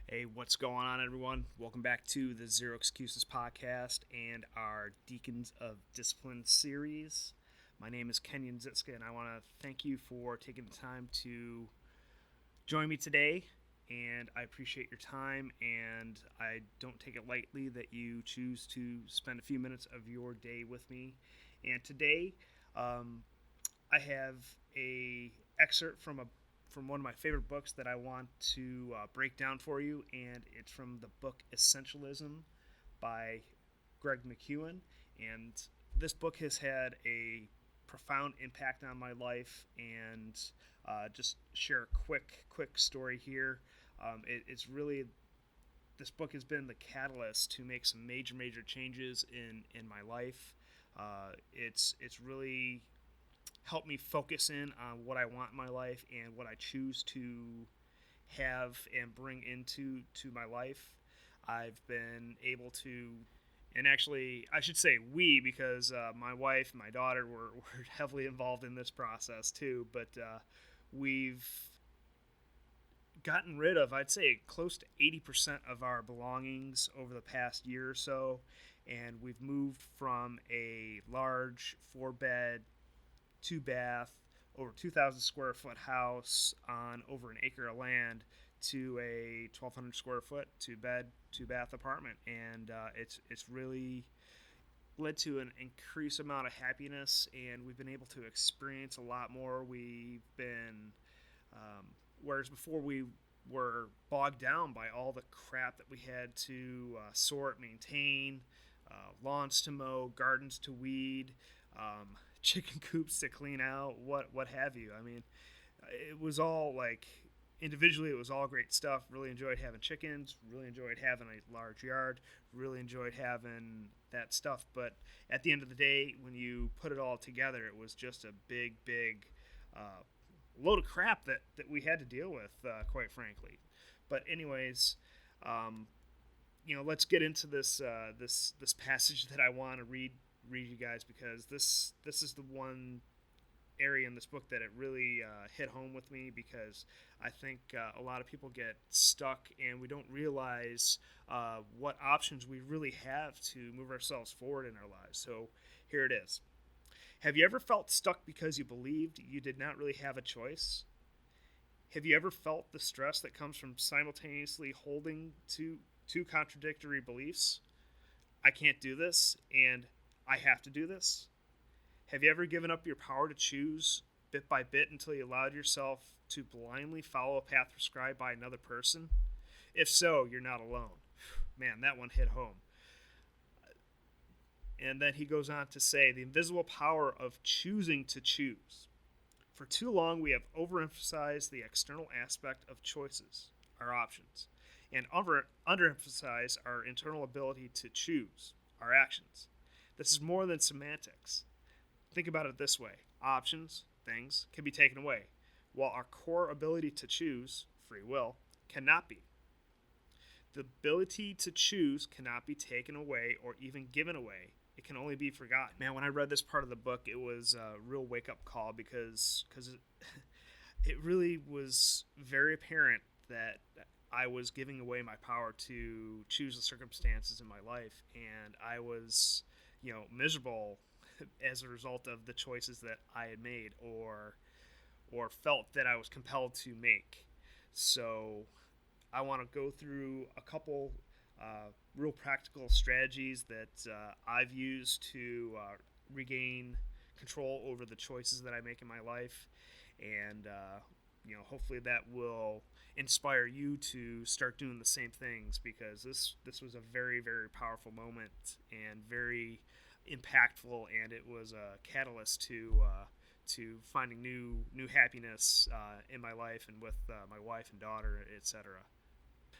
Hey, what's going on, everyone? Welcome back to the Zero Excuses podcast and our Deacons of Discipline series. My name is Kenyon Zitska, and I want to thank you for taking the time to join me today. And I appreciate your time, and I don't take it lightly that you choose to spend a few minutes of your day with me. And today, I have a excerpt from one of my favorite books that I want to break down for you, and it's from the book Essentialism by Greg McKoewn. And this book has had a profound impact on my life. And just share a quick story here. It's really, this book has been the catalyst to make some major changes in my life. It's really help me focus in on what I want in my life and what I choose to have and bring into my life. I've been able to, and actually, I should say we, because my wife and my daughter were heavily involved in this process too, but we've gotten rid of, I'd say, close to 80% of our belongings over the past year or so, and we've moved from a large 4-bed 2-bath, over 2,000 square foot house on over an acre of land to a 1,200 square foot 2-bed 2-bath apartment, and it's really led to an increased amount of happiness, and we've been able to experience a lot more. We've been whereas before we were bogged down by all the crap that we had to sort, maintain, lawns to mow, gardens to weed, chicken coops to clean out, what have you. I mean, it was all like, individually it was all great stuff. Really enjoyed having chickens, really enjoyed having a large yard, really enjoyed having that stuff. But at the end of the day, when you put it all together, it was just a big load of crap that we had to deal with, quite frankly. But anyways, let's get into this passage that I want to read you guys, because this is the one area in this book that it really hit home with me, because I think a lot of people get stuck and we don't realize what options we really have to move ourselves forward in our lives. So here it is. Have you ever felt stuck because you believed you did not really have a choice? Have you ever felt the stress that comes from simultaneously holding to two contradictory beliefs? I can't do this, and I have to do this? Have you ever given up your power to choose bit by bit until you allowed yourself to blindly follow a path prescribed by another person? If so, you're not alone. Man, that one hit home. And then he goes on to say, the invisible power of choosing to choose. For too long, we have overemphasized the external aspect of choices, our options, and underemphasized our internal ability to choose, our actions. This is more than semantics. Think about it this way. Options, things, can be taken away, while our core ability to choose, free will, cannot be. The ability to choose cannot be taken away or even given away. It can only be forgotten. Man, when I read this part of the book, it was a real wake-up call, because it really was very apparent that I was giving away my power to choose the circumstances in my life, and I was, miserable as a result of the choices that I had made or felt that I was compelled to make. So I want to go through a couple real practical strategies that I've used to regain control over the choices that I make in my life, and hopefully that will inspire you to start doing the same things, because this was a very powerful moment and very impactful, and it was a catalyst to finding new happiness in my life and with my wife and daughter, etc.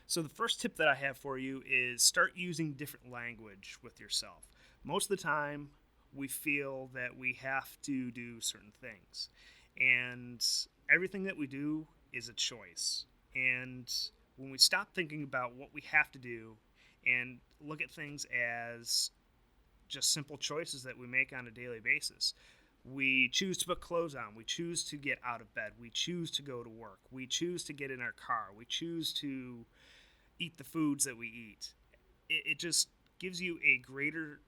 So the first tip that I have for you is start using different language with yourself. Most of the time, we feel that we have to do certain things, and everything that we do is a choice. And when we stop thinking about what we have to do and look at things as just simple choices that we make on a daily basis, we choose to put clothes on, we choose to get out of bed, we choose to go to work, we choose to get in our car, we choose to eat the foods that we eat. It just gives you a greater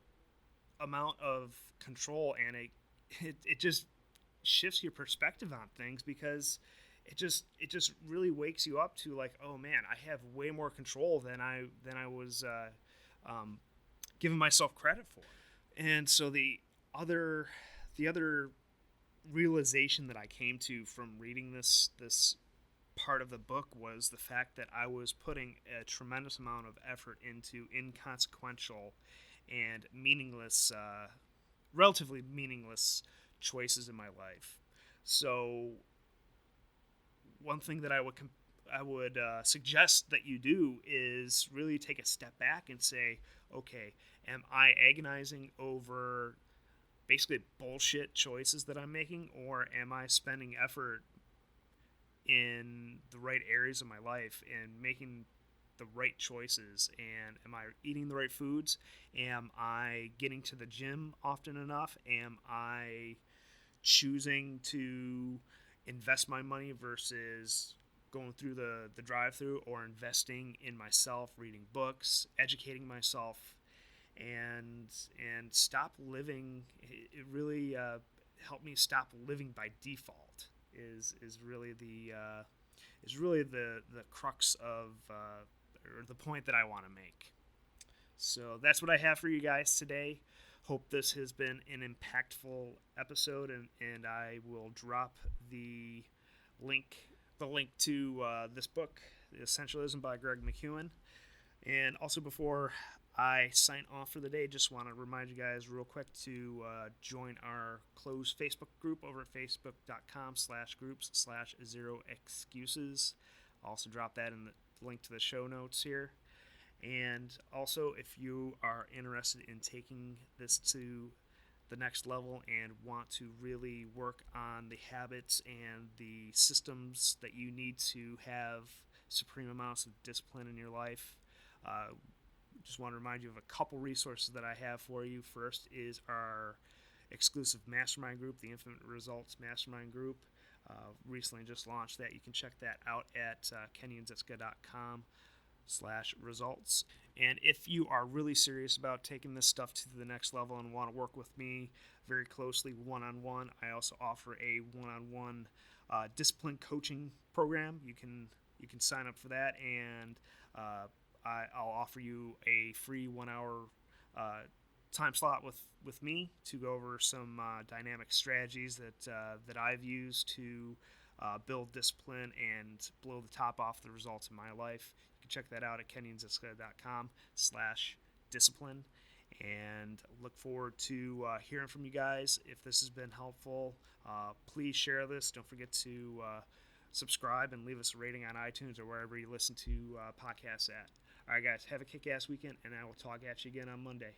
amount of control, and it just shifts your perspective on things, because it just really wakes you up to, like, oh man, I have way more control than I was giving myself credit for. And so the other realization that I came to from reading this part of the book was the fact that I was putting a tremendous amount of effort into inconsequential and meaningless, relatively meaningless choices in my life. So one thing that I would suggest that you do is really take a step back and say, okay, am I agonizing over basically bullshit choices that I'm making, or am I spending effort in the right areas of my life and making the right choices? And am I eating the right foods? Am I getting to the gym often enough? Am I choosing to invest my money versus going through the drive-through, or investing in myself, reading books, educating myself, and stop living? It really helped me stop living by default. Is really the crux of or the point that I want to make. So that's what I have for you guys today. Hope this has been an impactful episode, and I will drop the link to this book, Essentialism by Greg McKoewn. And also, before I sign off for the day, just want to remind you guys real quick to join our closed Facebook group over at facebook.com/groups/0excuses. I'll also drop that in the link to the show notes here. And also, if you are interested in taking this to the next level and want to really work on the habits and the systems that you need to have supreme amounts of discipline in your life, just want to remind you of a couple resources that I have for you. First is our exclusive mastermind group, the Infinite Results Mastermind Group. Recently just launched that. You can check that out at kenyanzitska.com/results. And if you are really serious about taking this stuff to the next level and want to work with me very closely one-on-one, I also offer a one-on-one discipline coaching program. You can sign up for that, and I'll offer you a free 1-hour time slot with me to go over some dynamic strategies that I've used to build discipline and blow the top off the results in my life. You can check that out at kenyanzitska.com/discipline, and look forward to hearing from you guys. If this has been helpful, please share this. Don't forget to subscribe and leave us a rating on iTunes or wherever you listen to podcasts at. All right, guys, have a kick-ass weekend, and I will talk at you again on Monday.